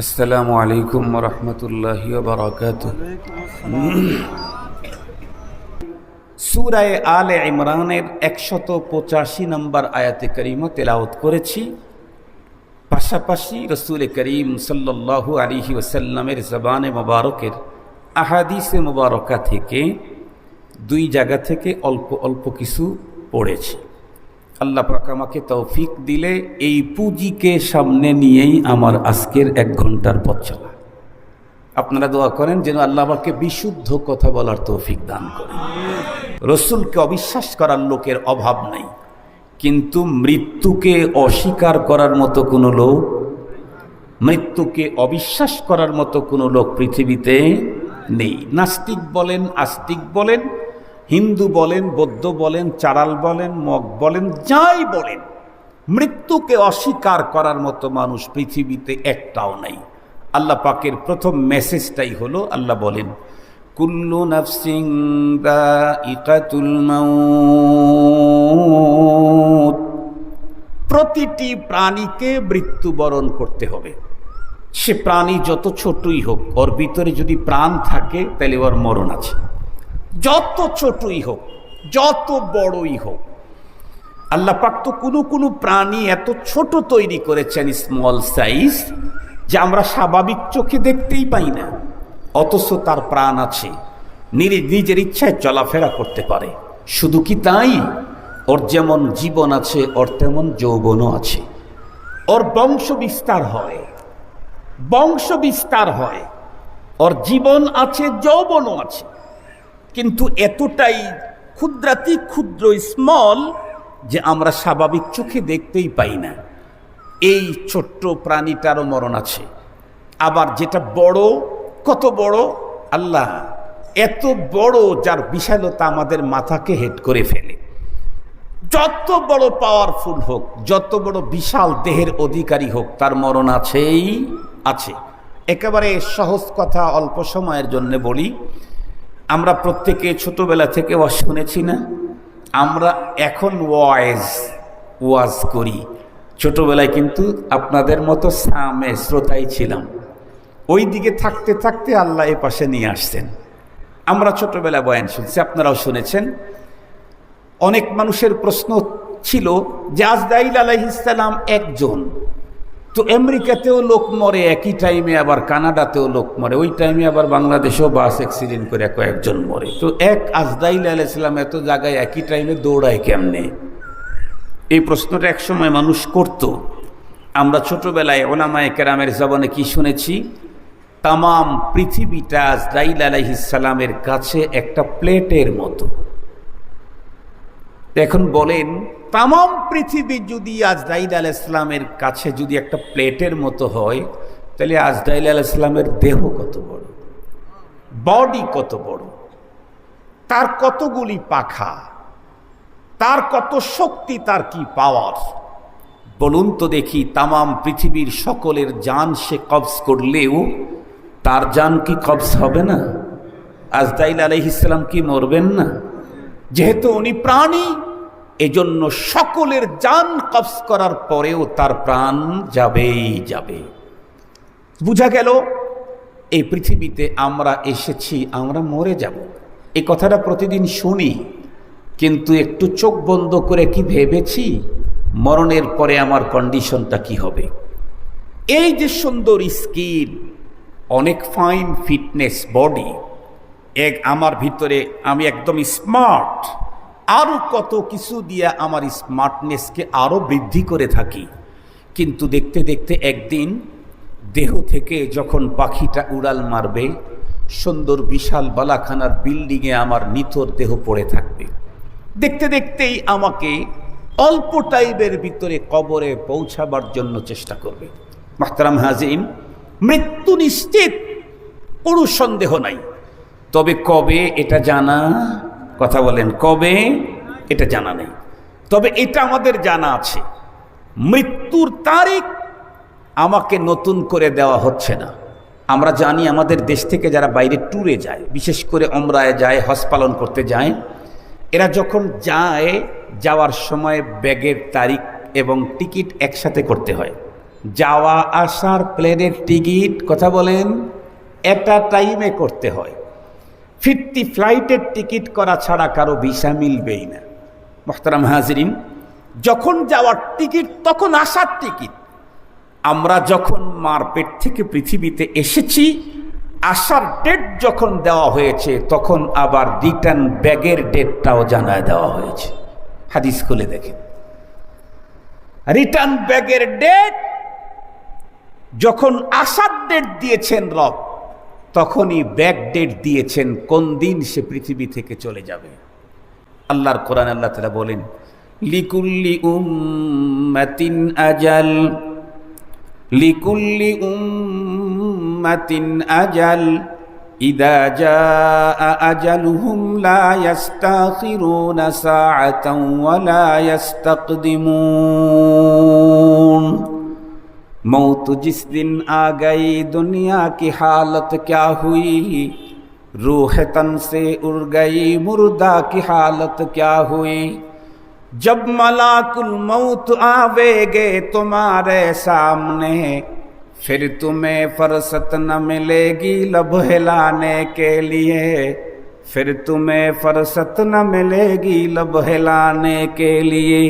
আসসালামু আলাইকুম ওয়া রাহমাতুল্লাহি ওয়া বারাকাতুহু। সূরা আলে ইমরানের 185 নম্বর আয়াতে কারিমা তেলাওয়াত করেছি। পাশাপাশি রাসূল করিম সাল্লাল্লাহু আলাইহি ওয়াসাল্লামের জবানে মোবারকের আহাদিসে মোবারকা থেকে দুই জায়গা থেকে অল্প অল্প কিছু পড়েছি। আল্লাহ পাক আমাকে তৌফিক দিলে এই পুঁজিকে সামনে নিয়েই আমার আজকের 1 ঘন্টার পথ চলা। আপনারা দোয়া করেন যেন আল্লাহ আমাকে বিশুদ্ধ কথা বলার তৌফিক দান করেন। রসুলকে অবিশ্বাস করার লোকের অভাব নেই, কিন্তু মৃত্যুকে অস্বীকার করার মতো কোনো লোক, মৃত্যুকে অবিশ্বাস করার মতো কোনো লোক পৃথিবীতে নেই। নাস্তিক বলেন, আস্তিক বলেন, হিন্দু বলেন, বৌদ্ধ বলেন, চারাল বলেন, মগ বলেন, যাই বলেন, মৃত্যুকে অস্বীকার করার মতো মানুষ পৃথিবীতে একটাও নাই। আল্লাহ পাকের প্রথম মেসেজটাই হলো, আল্লাহ বলেন কুল্লু নাফসিন যায়িকাতুল মাউত, প্রতিটি প্রাণীকে মৃত্যুবরণ করতে হবে। সে প্রাণী যত ছোটই হোক, ওর ভিতরে যদি প্রাণ থাকে তাহলে ওর মরণ আছে। যত ছোটই হোক, যত বড়ই হোক, আল্লাহ পাক তো কোনো প্রাণী এত ছোট তৈরি করেছেন, স্মল সাইজ, যে আমরা স্বাভাবিক চোখে দেখতেই পাই না, অথচ তার প্রাণ আছে, নিজের ইচ্ছায় চলাফেরা করতে পারে। শুধু কি তাই, ওর যেমন জীবন আছে ওর তেমন যৌবনও আছে। ওর বংশ বিস্তার হয়, ওর জীবন আছে, যৌবনও আছে, কিন্তু এতটাই ক্ষুদ্রাতি ক্ষুদ্র, স্মল, যে আমরা স্বাভাবিক চোখে দেখতেই পাই না। এই ছোট্ট প্রাণীটারও মরণ আছে। আবার যেটা বড়, কত বড় আল্লাহ, এত বড় যার বিশালতা আমাদের মাথাকে হেড করে ফেলে। যত বড় পাওয়ারফুল হোক, যত বড় বিশাল দেহের অধিকারী হোক, তার মরণ আছেই আছে। একেবারে সহজ কথা অল্প সময়ের জন্য বলি। আমরা প্রত্যেকে ছোটবেলা থেকে শুনেছি না, আমরা এখন ওয়াজ করি। ছোটবেলায় কিন্তু আপনাদের মতো সামে শ্রোতাই ছিলাম। ওই দিকে থাকতে থাকতে আল্লাহ এ পাশে নিয়ে আসছেন। আমরা ছোটবেলায় বয়ান শুনছি, আপনারাও শুনেছেন। অনেক মানুষের প্রশ্ন ছিল যে আজরাইল আলাইহিস সালাম একজন, তো আমেরিকাতেও লোক মরে একই টাইমে, আবার কানাডাতেও লোক মরে, ওই টাইমে আবার বাংলাদেশেও বাস অ্যাক্সিডেন্ট করে কয়েকজন মরে, তো এক আজরাইল আলাইহিস সালাম এত জায়গায় একই টাইমে দৌড়ায় কেমনে? এই প্রশ্নটা একসময় মানুষ করত। আমরা ছোটবেলায় ওলামায়ে কেরামের জবানে কি শুনেছি, তামাম পৃথিবীটা আজরাইল আলাইহিস সালামের কাছে একটা প্লেটের মতো। এখন বলেন, তামাম পৃথিবী যদি আজরাইল আলাইহিস সালামের কাছে যদি একটা প্লেটের মতো হয়, তাহলে আজরাইল আলাইহিস সালামের দেহ কত বড়, বডি কত বড়, তার কতগুলি পাখা, তার কত শক্তি, তার কি পাওয়ার। বলুন তো দেখি, তামাম পৃথিবীর সকলের জান সে কবজ করলেও তার জান কি কবজ হবে না? আজরাইল আলাইহিস সালাম কি মরবেন না? যেহেতু উনি প্রাণী, এজন্য সকলের জান কবজ করার পরেও তার প্রাণ যাবেই যাবে। বুঝা গেল, এই পৃথিবীতে আমরা এসেছি, আমরা মরে যাব। এই কথাটা প্রতিদিন শুনি, কিন্তু একটু চোখ বন্ধ করে কি ভেবেছি মরণের পরে আমার কন্ডিশনটা কি হবে? এই যে সুন্দর স্কিন, অনেক ফাইন ফিটনেস বডি, আমার ভিতরে আমি একদম স্মার্ট, আরও কত কিছু দিয়ে আমার স্মার্টনেসকে আরও বৃদ্ধি করে থাকি, কিন্তু দেখতে দেখতে একদিন দেহ থেকে যখন পাখিটা উড়াল মারবে, সুন্দর বিশাল বালাখানার বিল্ডিংয়ে আমার নিথর দেহ পড়ে থাকবে। দেখতে দেখতেই আমাকে অল্প টাইমের ভিতরে কবরে পৌঁছাবার জন্য চেষ্টা করবে। মাহতারাম হাজিরিন, মৃত্যু নিশ্চিত, কোনো সন্দেহ নাই। তবে কবে এটা জানা, কথা বলেন, কবে এটা জানা নেই। তবে এটা আমাদের জানা আছে, মৃত্যুর তারিখ আমাকে নতুন করে দেওয়া হচ্ছে না। আমরা জানি আমাদের দেশ থেকে যারা বাইরে ট্যুরে যায়, বিশেষ করে উমরায় যায়, হজ পালন করতে যায়, এরা যখন যায়, যাওয়ার সময় ব্যাগের তারিখ এবং টিকিট একসাথে করতে হয়। যাওয়া আসার প্লেনের টিকিট, কথা বলেন, একটা টাইমে করতে হয়। ফিরতি ফ্লাইটের টিকিট করা ছাড়া কারো ভিসা মিলবেই না। মুহতারাম হাজিরিন, যখন যাওয়ার টিকিট তখন আসার টিকিট। আমরা যখন মার পেট থেকে পৃথিবীতে এসেছি, আসার ডেট যখন দেওয়া হয়েছে তখন আবার রিটার্ন ব্যাগের ডেটটাও জানায় দেওয়া হয়েছে। হাদিস খুলে দেখেন, রিটার্ন ব্যাগের ডেট যখন আসার ডেট দিয়েছেন রব, তখনই ব্যাক ডেট দিয়েছেন কোন দিন সে পৃথিবী থেকে চলে যাবে। আল্লাহর কোরআন আল্লাহ তাআলা বলেন, লিকুল্লি উম্মাতিন আজাল, লিকুল্লি উম্মাতিন আজাল, ইদা জাআ আজালুহুম লা ইস্তাখিরুনা সাআতান ওয়া লা ইস্তাকদিমুন। मौत जिस दिन आ गई दुनिया की हालत क्या हुई, रूह तन से उड़ गई मुर्दा की हालत क्या हुई। जब मलाकुल मौत आवेगे तुम्हारे सामने, फिर तुम्हें फरसत न मिलेगी लब हिलाने के लिए, फिर तुम्हें फरसत न मिलेगी लब हिलाने के लिए।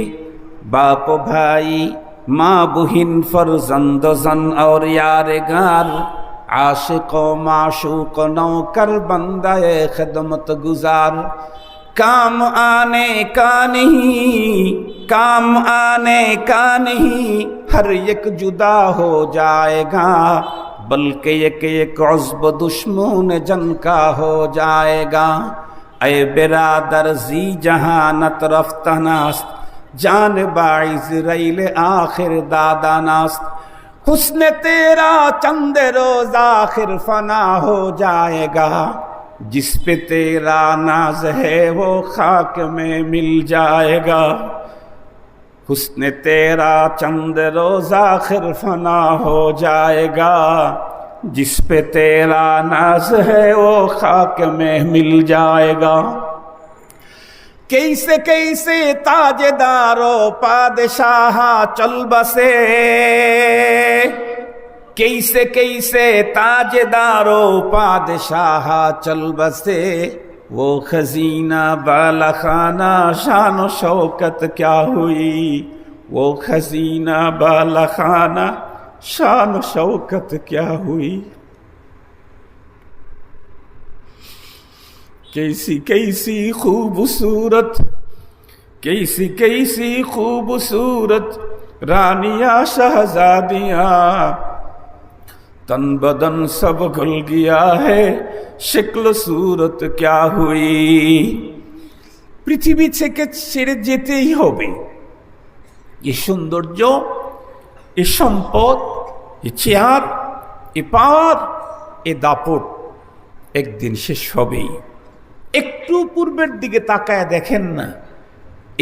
बाप भाई, माँ बुहिन, फर्जंद जन और यारगार, आशिक माशूक नौकर बंदाए खिदमत गुजार, काम आने का नहीं, काम आने का नहीं, हर एक जुदा हो जाएगा, बल्कि एक एक उज़्व दुश्मन जन का हो जाएगा। ऐ बिरादर जी जहानत रफ्तनास्त, जान बाइज़ रैल आखिर दादानास्त, हुस्न तेरा चंद रोज आखिर फना हो जाएगा, जिस पे तेरा नाज है वो खाक में मिल जाएगा। हुस्न तेरा चंद रोज आखिर फना हो जाएगा, जिस पे तेरा नाज है वो खाक में मिल जाएगा। कैसे कैसे ताजदारो पादशाह चल बसे, कैसे कैसे ताजदारो पादशाह चल बसे, वो खजीना बालाखाना शान शौकत क्या हुई, वो खजीना बालाखाना शान शौकत क्या हुई। कैसी कैसी खूबसूरत, कैसी कैसी खूबसूरत रानियां शहजादियां, तन बदन सब घुल गया है, शक्ल सूरत क्या हुई। পৃথিবী থেকে ছেড়ে যেতেই হবে। এ সৌন্দর্য, এ সম্পদ, এ চেয়ার, এ পাওয়ার, এ দাপট একদিন শেষ হবেই। একটু পূর্বের দিকে তাকায় দেখেন না,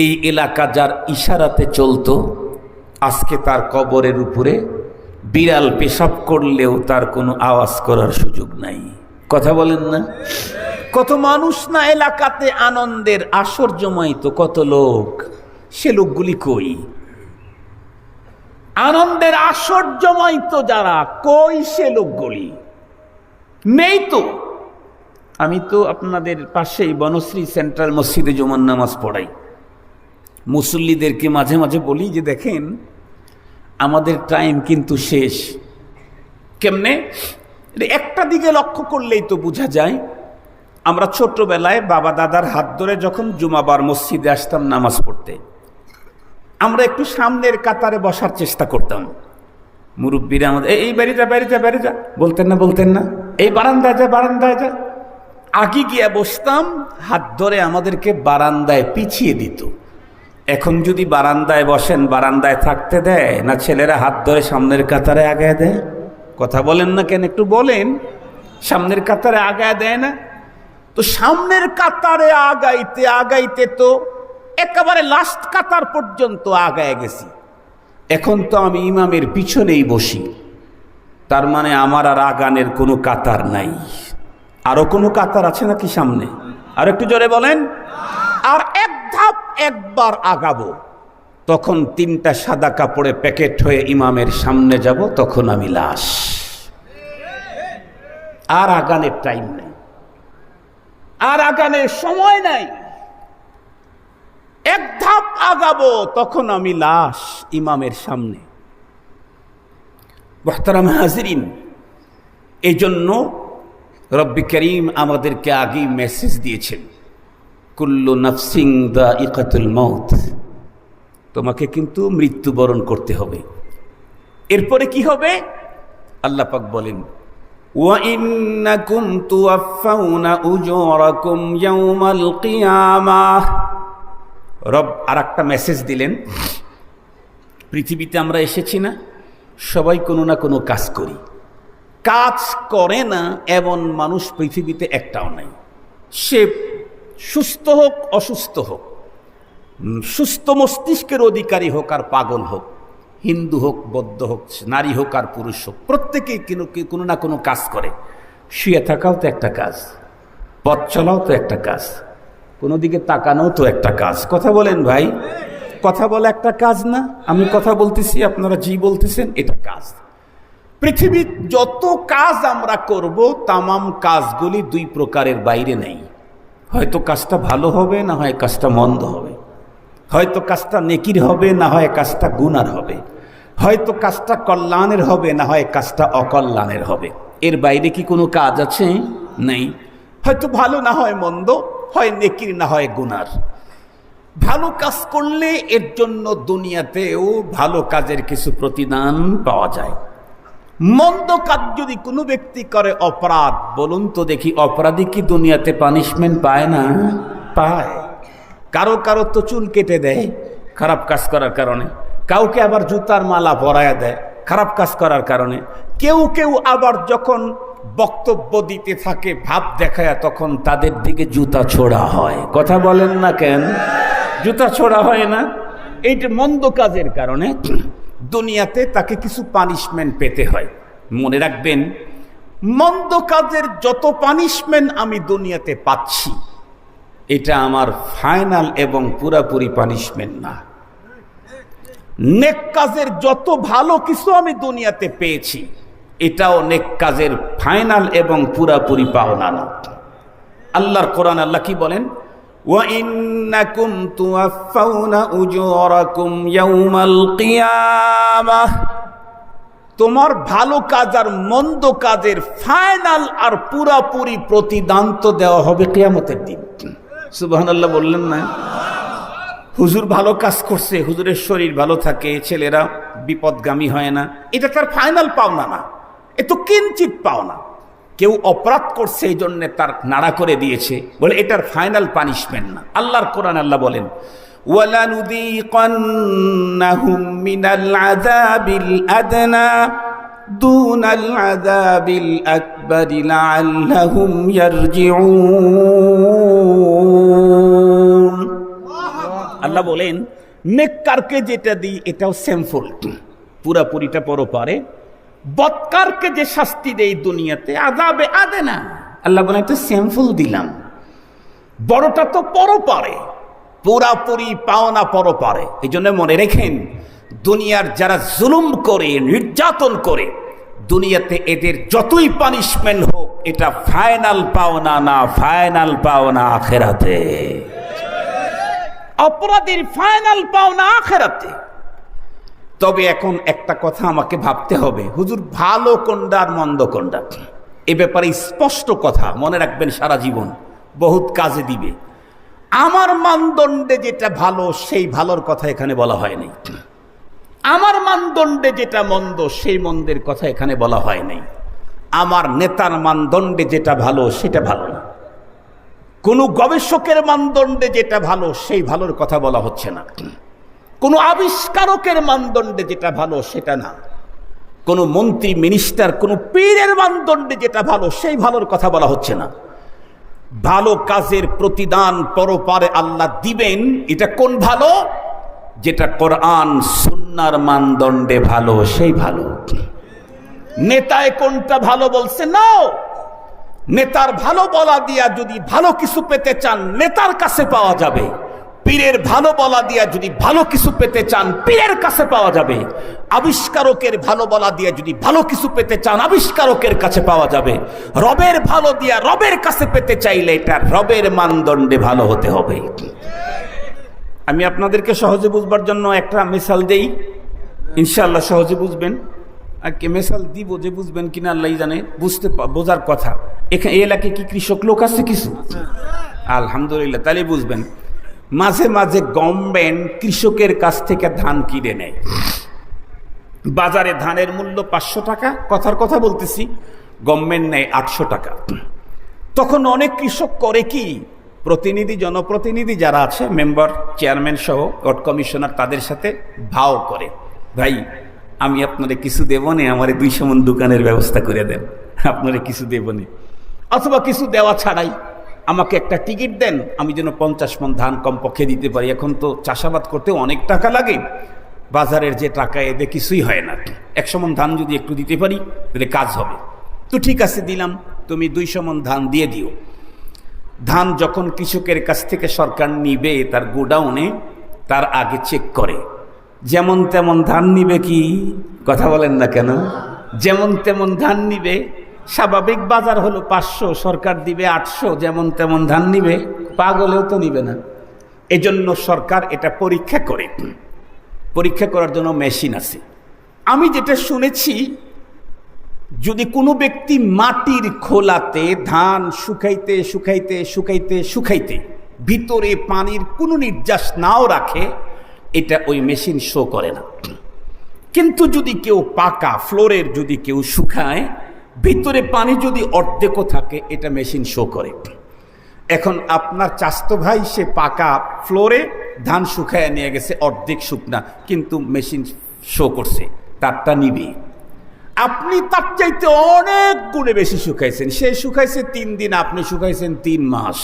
এই এলাকা যার ইশারাতে চলতো, আজকে তার কবরের উপরে বিড়াল পেশাব করলেও তার কোনো আওয়াজ করার সুযোগ নাই। কথা বলেন না? কত মানুষ না এলাকাতে আনন্দের আসর জমাইতো, কত লোক, সে লোকগুলি কই? আনন্দের আসর জমাইতো যারা, কই সে লোকগুলি? নেই তো। আমি তো আপনাদের পাশেই বনশ্রী সেন্ট্রাল মসজিদে জুমার নামাজ পড়াই। মুসল্লিদেরকে মাঝে মাঝে বলি যে দেখেন, আমাদের টাইম কিন্তু শেষ। কেমনে? একটা দিকে লক্ষ্য করলেই তো বোঝা যায়। আমরা ছোটবেলায় বাবা দাদার হাত ধরে যখন জুমাবার মসজিদে আসতাম নামাজ পড়তে, আমরা একটু সামনের কাতারে বসার চেষ্টা করতাম। মুরব্বীরা আমাদের এই বাড়ি যা, বাড়ি যা, বাড়ি যা বলতেন না, বলতেন না, এই বারান্দায় যা, বারান্দায় যা। আগে গিয়ে বসতাম, হাত ধরে আমাদেরকে বারান্দায় পিছিয়ে দিত। এখন যদি বারান্দায় বসেন, বারান্দায় থাকতে দেয় না? ছেলেরা হাত ধরে সামনের কাতারে আগায় দেয়। কথা বলেন না কেন? একটু বলেন। সামনের কাতারে আগায় দেয় না? তো সামনের কাতারে আগাইতে আগাইতে তো একেবারে লাস্ট কাতার পর্যন্ত আগায় গেছি। এখন তো আমি ইমামের পিছনেই বসি, তার মানে আমার আর আগানের কোনো কাতার নাই। আরো কোনো কাতার আছে নাকি সামনে? আর একটু জোরে বলেন। আর এক ধাপ একবার আগাবো, তখন 3টা সাদা কাপড়ে প্যাকেট হয়ে ইমামের সামনে যাব, তখন আমি লাশ। আর আগানের টাইম নেই, আর আগানের সময় নাই। এক ধাপ আগাবো, তখন আমি লাশ ইমামের সামনে। মুহতারাম হাজিরিন, এই জন্য রব্বি করিম আমাদেরকে আগেই মেসেজ দিয়েছেন, কুল্লু নাফসিন যায়িকাতুল মাউত, তোমাকে কিন্তু মৃত্যুবরণ করতে হবে। এরপরে কি হবে? আল্লাহ পাক বলেন, ওয়া ইন্নাকুম তুওয়াফাউনা উজুরাকুম ইয়াওমাল কিয়ামাহ। রব আরেকটা মেসেজ দিলেন, পৃথিবীতে আমরা এসেছি না, সবাই কোনো না কোনো কাজ করি। কাজ করে না এমন মানুষ পৃথিবীতে একটাও নাই। সে সুস্থ হোক অসুস্থ হোক, সুস্থ মস্তিষ্কের অধিকারী হোক আর পাগল হোক, হিন্দু হোক বৌদ্ধ হোক, নারী হোক আর পুরুষ হোক, প্রত্যেকেই কোনো না কোনো কাজ করে। শুয়ে থাকাও তো একটা কাজ, পথ চলাও তো একটা কাজ, কোনো দিকে তাকানোও তো একটা কাজ। কথা বলেন ভাই, কথা বলা একটা কাজ না? আমি কথা বলতেছি, আপনারা জি বলতেছেন, এটা কাজ। পৃথিবীর যত কাজ আমরা করব, তামাম কাজগুলি 2 প্রকারের বাইরে নেই। হয়তো কাজটা ভালো হবে, না হয় কাজটা মন্দ হবে। হয়তো কাজটা নেকির হবে, না হয় কাজটা গুনার হবে। হয়তো কাজটা কল্যাণের হবে, না হয় কাজটা অকল্যাণের হবে। এর বাইরে কি কোনো কাজ আছে? নেই। হয়তো ভালো, না হয় মন্দ, হয় নেকির, না হয় গুনার। ভালো কাজ করলে এর জন্য দুনিয়াতেও ভালো কাজের কিছু প্রতিদান পাওয়া যায়। মন্দ কাজ যদি কোনো ব্যক্তি করে, অপরাধ, বলুন তো দেখি, অপরাধী কি দুনিয়াতে পানিশমেন্ট পায় না? পায়। কারো কারো তো চুল কেটে দেয় খারাপ কাজ করার কারণে, কাউকে আবার জুতার মালা পরায়া দেয় খারাপ কাজ করার কারণে। কেউ কেউ আবার যখন বক্তব্য দিতে থাকে ভাব দেখায়, তখন তাদের দিকে জুতা ছোড়া হয়। কথা বলেন না কেন? জুতা ছোড়া হয় না? এইটা মন্দ কাজের কারণে দুনিয়াতে তাকে কিছু পানিশমেন্ট পেতে হয়। মনে রাখবেন, মন্দ কাজের যত পানিশমেন্ট আমি দুনিয়াতে পাচ্ছি, এটা আমার ফাইনাল এবং পুরাপুরি পানিশমেন্ট না। নেক কাজের যত ভালো কিছু আমি দুনিয়াতে পেয়েছি, এটাও নেক কাজের ফাইনাল এবং পুরাপুরি পাওনা না। আল্লাহর কোরআন আল্লাহ কি বলেন? ওয়া ইন্নাকুম তুওয়াফাউনা উজুরাকুম ইয়াওমাল কিয়ামাহ। তোমার ভালো কাজ আর মন্দ কাজের ফাইনাল আর পুরাপুরি প্রতিদান তো দেওয়া হবে কিয়ামতের দিন। সুবহানাল্লাহ বললেন না? হুজুর ভালো কাজ করছে, হুজুরের শরীর ভালো থাকে, ছেলেরা বিপদগামী হয় না, এটা তার ফাইনাল পাওনা না, এ তো কিঞ্চিত পাওনা। কেউ অপরাধ করছে, এই জন্য তার নাড়া করে দিয়েছে বলে এটার ফাইনাল পানিশমেন্ট না। আল্লাহর কোরআন আল্লাহ বলেন, ওয়ালানুযীকান্নাহুম মিনাল আযাবিল আদনা দুনাল আযাবিল আকবারি লাআল্লাহুম ইয়ারজিউন। আল্লাহ বলেন, নেককারকে যেটা দিই এটাও সেমফুল, পুরাপুরিটা পরপারে। বদকারকে যে শাস্তি দেই দুনিয়াতে, আযাবে আদনা, আল্লাহ বলেন এটা সেমফুল দিলাম। বড়টা তো পরপারে, পুরাপুরি পাওনা পরপারে। এই জন্য মনে রেখেন, দুনিয়ার যারা জুলুম করে, নির্যাতন করে, দুনিয়াতে এদের যতই পানিশমেন্ট হোক, এটা ফাইনাল পাওনা না, ফাইনাল পাওনা আখিরাতে। অপরাধীর ফাইনাল পাওনা আখিরাতে। তবে এখন একটা কথা আমাকে ভাবতে হবে, হুজুর ভালো কোনটা আর মন্দ কোনটা, এ ব্যাপারে স্পষ্ট কথা মনে রাখবেন, সারা জীবন বহুত কাজে দিবে। আমার মানদণ্ডে যেটা ভালো, সেই ভালোর কথা এখানে বলা হয়নি। আমার মানদণ্ডে যেটা মন্দ, সেই মন্দের কথা এখানে বলা হয় নাই। আমার নেতার মানদণ্ডে যেটা ভালো, সেটা ভালো না। কোনো গবেষকের মানদণ্ডে যেটা ভালো, সেই ভালোর কথা বলা হচ্ছে না। কোনো আবিষ্কারকের মানদণ্ডে যেটা ভালো, সেটা না। কোনো মন্ত্রী, মিনিস্টার, কোনো পীরের মানদণ্ডে যেটা ভালো, সেই ভালোর কথা বলা হচ্ছে না। ভালো কাজের প্রতিদান পরপারে আল্লাহ দিবেন। এটা কোন ভালো? যেটা কোরআন সুন্নাহর মানদণ্ডে ভালো, সেই ভালো। নেতায় কোনটা ভালো বলছে? না, নেতার ভালো বলা দিয়া যদি ভালো কিছু পেতে চান, নেতার কাছে পাওয়া যাবে। পীরের ভালো বলা দিয়া যদি ভালো কিছু পেতে চান পীরের কাছে পাওয়া যাবে, আবিষ্কারকের ভালো বলা দিয়া যদি ভালো কিছু পেতে চান আবিষ্কারকের কাছে পাওয়া যাবে। রবের ভালো দিয়া রবের কাছে পেতে চাইলে এটা রবের মানদণ্ডে ভালো হতে হবে। আমি আপনাদেরকে সহজে বুঝবার জন্য একটা মিসাল দেই, ইনশাআল্লাহ সহজে বুঝবেন। আর কে মিসাল দিব যে বুঝবেন কিনা আল্লাহ জানে, বোঝার কথা। এখানে এই এলাকায় কি কৃষক লোক আছে কিছু? আলহামদুলিল্লাহ, তাহলে বুঝবেন। মাঝে মাঝে গভর্নমেন্ট কৃষকের কাছ থেকে ধান কিনে নেয়। বাজারে ধানের মূল্য 500 টাকা, কথার কথা বলতেছি, গভর্নমেন্ট নেয় 800 টাকা। তখন অনেক কৃষক করে কি, প্রতিনিধি জনপ্রতিনিধি যারা আছে, মেম্বার চেয়ারম্যান সহ ওয়ার্ড কমিশনার, তাদের সাথে ভাও করে, ভাই আমি আপনারে কিছু দেব না, আমার 200 মণ দোকানের ব্যবস্থা করে দেন, আপনারে কিছু দেব না। অথবা কিছু দেওয়া ছাড়াই আমাকে একটা টিকিট দেন, আমি যেন 50 মণ ধান কমপক্ষে দিতে পারি। এখন তো চাষাবাদ করতে অনেক টাকা লাগে, বাজারের যে টাকা এতে কিছুই হয় না। 100 মণ ধান যদি একটু দিতে পারি তাহলে কাজ হবে। তো ঠিক আছে, দিলাম, তুমি 200 মণ ধান দিয়ে দিও। ধান যখন কৃষকের কাছ থেকে সরকার নিবে তার গোডাউনে, তার আগে চেক করে। যেমন তেমন ধান নিবে কি? কথা বলেন না কেন? যেমন তেমন ধান নিবে। স্বাভাবিক বাজার হলো 500, সরকার দিবে 800, যেমন তেমন ধান নিবে? পাগলেও তো নিবে না। এজন্য সরকার এটা পরীক্ষা করে। পরীক্ষা করার জন্য মেশিন আছে। আমি যেটা শুনেছি, যদি কোনো ব্যক্তি মাটির খোলাতে ধান শুকাইতে শুকাইতে শুকাইতে শুকাইতে ভিতরে পানির কোনো নির্যাস নাও রাখে, এটা ওই মেশিন শো করে না। কিন্তু যদি কেউ পাকা ফ্লোরের যদি কেউ শুকায়, ভিতরে পানি যদি অর্ধেকও থাকে, এটা মেশিন শো করে। এখন আপনার চাস্তো ভাই সে পাকা ফ্লোরে ধান শুকায় নিয়ে গেছে, অর্ধেক শুকনা, কিন্তু মেশিন শো করছে, তারটা নিবে। আপনি তার চাইতে অনেক গুণে বেশি শুকাইছেন, সে শুকাইছে 3 দিন, আপনি শুকাইছেন 3 মাস।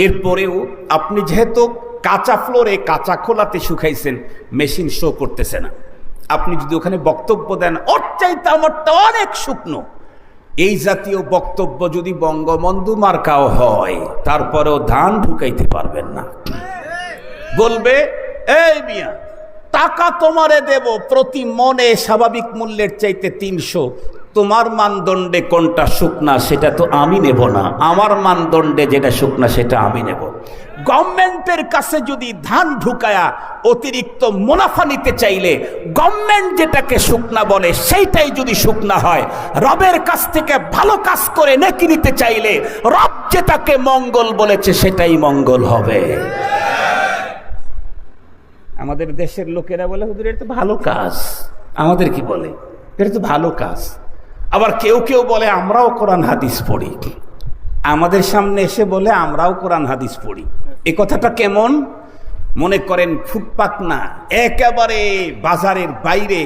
এরপরেও আপনি যেহেতু কাঁচা ফ্লোরে কাঁচা খোলাতে শুকাইছেন, মেশিন শো করতেছে না। আপনি যদি ওখানে বক্তব্য দেন ওর চাইতে আমারটা অনেক শুকনো, এই জাতীয় বক্তব্য যদি বঙ্গবন্ধু মার্কাও হয়, তারপরেও ধান ঢুকাইতে পারবেন না। বলবে, এই মিয়া টাকা তোমারে দেব প্রতি মনে স্বাভাবিক মূল্যের চাইতে 300, তোমার মানদণ্ডে কোনটা শুকনা সেটা তো আমি নেব না, আমার মানদণ্ডে যেটা শুকনা সেটা আমি নেব। গভর্নমেন্টের কাছে যদি ধান ঢুকায়া অতিরিক্ত মুনাফা নিতে চাইলে গভর্নমেন্ট যেটাকে শুকনা বলে সেইটাই যদি শুকনা হয়, রবের কাছ থেকে ভালো কাজ করে নেকি নিতে চাইলে রব যেটাকে মঙ্গল বলেছে সেটাই মঙ্গল হবে। আমাদের দেশের লোকেরা বলে, হুজুর এটা তো ভালো কাজ। আমাদের কি বলে? এটা তো ভালো কাজ। আবার কেউ কেউ বলে আমরাও কোরআন হাদিস পড়ি, আমাদের সামনে এসে বলে আমরাও কোরআন হাদিস পড়ি। এ কথাটা কেমন? মনে করেন ফুটপাত না, একেবারে বাজারের বাইরে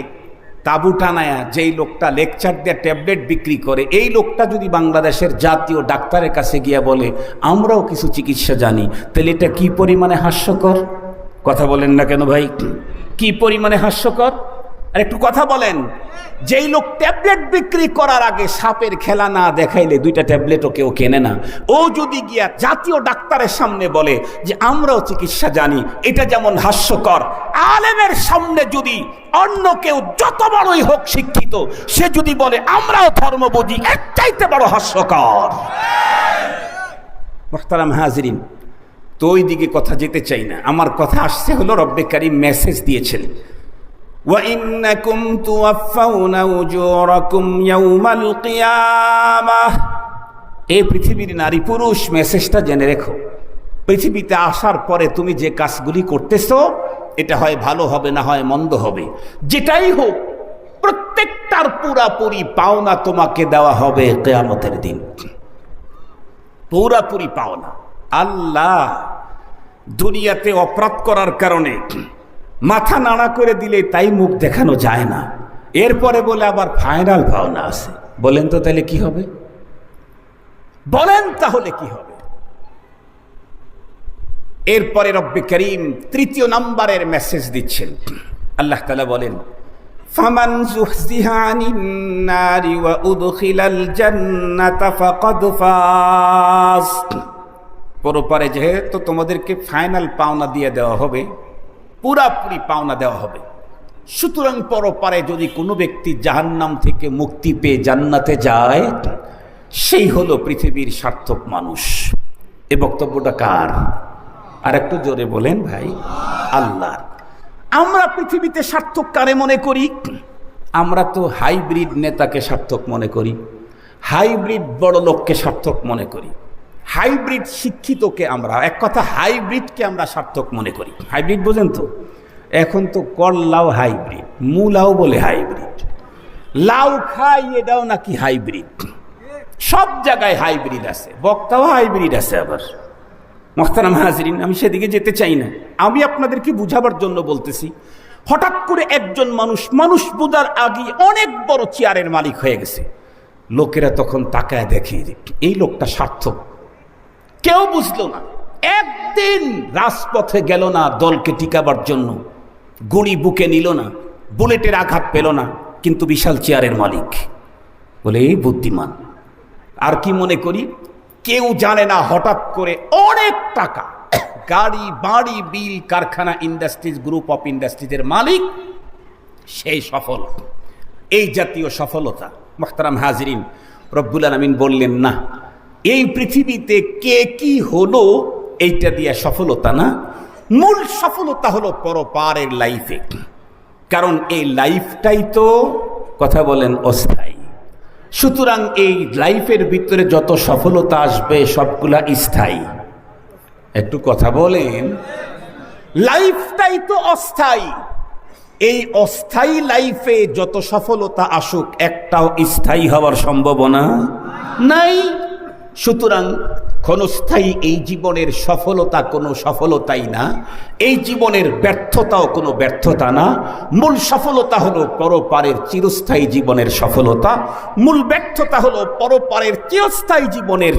তাবু টানায়া যেই লোকটা লেকচার দিয়ে ট্যাবলেট বিক্রি করে, এই লোকটা যদি বাংলাদেশের জাতীয় ডাক্তারের কাছে গিয়া বলে আমরাও কিছু চিকিৎসা জানি, তাহলে এটা কি পরিমাণে হাস্যকর? কথা বলেন না কেন ভাই? কি পরিমাণে হাস্যকর? আর একটু কথা বলেন, যেই লোক ট্যাবলেট বিক্রি করার আগে সাপের খেলা না দেখাইলে 2টা ট্যাবলেটও কেউ কেনে না, ও যদি গিয়া জাতীয় ডাক্তারের সামনে বলে যে আমরাও চিকিৎসা জানি, এটা যেমন হাস্যকর, আলেমের সামনে যদি অন্য কেউ যত বড়ই হোক শিক্ষিত, সে যদি বলে আমরাও ধর্ম বুঝি, এর চাইতে বড় হাস্যকর। মুহতারাম হাজিরিন, তো ওই দিকে কথা যেতে চাই না। আমার কথা আসছে হলো রব্বে কারীম মেসেজ দিয়েছেন, وَإِنَّكُمْ تُوَفَّوْنَ أُجُورَكُمْ يَوْمَ الْقِيَامَةِ। এই পৃথিবীর নারী পুরুষ মেসেজটা জেনে রেখো, পৃথিবীতে আসার পরে তুমি যে কাজগুলি করতেছো এটা হয় ভালো হবে না হয় মন্দ হবে, যেটাই হোক প্রত্যেকটার পুরাপুরি পাওনা তোমাকে দেওয়া হবে কিয়ামতের দিন। পুরাপুরি পাওনা। আল্লাহ দুনিয়াতে অপরাধ করার কারণে মাথা নাড়া করে দিলে তাই মুখ দেখানো যায় না, এরপরে বলে আবার ফাইনাল পাওনা আছে। বলেন তো তাহলে কি হবে? বলেন তাহলে কি হবে? এরপরে রব্বে করিম 3য় নাম্বারের মেসেজ দিচ্ছেন। আল্লাহ তাআলা বলেন, ফামান যুহজিহা আনিন নারি ওয়া উদখিলাল জান্নাতা ফাকাদ ফাজ। পরপারে যেহেতু তোমাদেরকে ফাইনাল পাওনা দিয়ে দেওয়া হবে, পুরাপুরি পাওনা দেওয়া হবে, সুতরাং পরপারে যদি কোনো ব্যক্তি জাহান্নাম থেকে মুক্তি পেয়ে জান্নাতে যায়, সেই হলো পৃথিবীর সার্থক মানুষ। এ বক্তব্যটা কার? আর একটু জোরে বলেন ভাই। আল্লাহ। আমরা পৃথিবীতে সার্থক কারে মনে করি? আমরা তো হাইব্রিড নেতাকে সার্থক মনে করি, হাইব্রিড বড় লোককে সার্থক মনে করি, হাইব্রিড শিক্ষিতকে আমরা, এক কথা হাইব্রিডকে আমরা সার্থক মনে করি। হাইব্রিড বোঝেন তো? এখন তো করলাও হাইব্রিড, মূলাও বলে হাইব্রিড, লাউ খাই এটাও নাকি হাইব্রিড, সব জায়গায় হাইব্রিড আছে, বক্তাও হাইব্রিড আছে। আবার মোহতারাম হাজরিন, আমি সেদিকে যেতে চাই না, আমি আপনাদেরকে বুঝাবার জন্য বলতেছি। হঠাৎ করে একজন মানুষ বোঝার আগে অনেক বড় চেয়ারের মালিক হয়ে গেছে, লোকেরা তখন তাকায় দেখে এই লোকটা সার্থক। কেউ বুঝলো না, একদিন রাজপথে গেল না দলকে টিকাবার জন্য, গুড়ি বুকে নিল না, বুলেটের আঘাত পেল না, কিন্তু বিশাল চেয়ারের মালিক বলে এই বুদ্ধিমান। আর কি মনে করি? কেউ জানে না হঠাৎ করে অনেক টাকা, গাড়ি বাড়ি বিল, কারখানা, ইন্ডাস্ট্রিজ, গ্রুপ অফ ইন্ডাস্ট্রিজের মালিক, সেই সফল। এই জাতীয় সফলতা মুহতারাম হাজরিন, রব্বুল আলামিন বললেন না, এই পৃথিবীতে কে কি হলো এইটা দিয়ে সফলতা না, মূল সফলতা হলো পরপারের লাইফে। কারণ এই লাইফটাই তো, কথা বলেন, অস্থায়ী। সুতরাং এই লাইফের ভিতরে যত সফলতা আসবে সবগুলা স্থায়ী। একটু কথা বলেন, লাইফটাই তো অস্থায়ী। এই অস্থায়ী লাইফে যত সফলতা আসুক একটাও স্থায়ী হওয়ার সম্ভাবনা নাই। সুতরাং ক্ষণস্থায়ী এই জীবনের সফলতা কোনো সফলতাই না, এই জীবনের ব্যর্থতাও কোনো ব্যর্থতা না। মূল সফলতা হলো পরপারের চিরস্থায়ী জীবনের সফলতা, মূল ব্যর্থতা হলো পরপারের চিরস্থায়ী জীবনের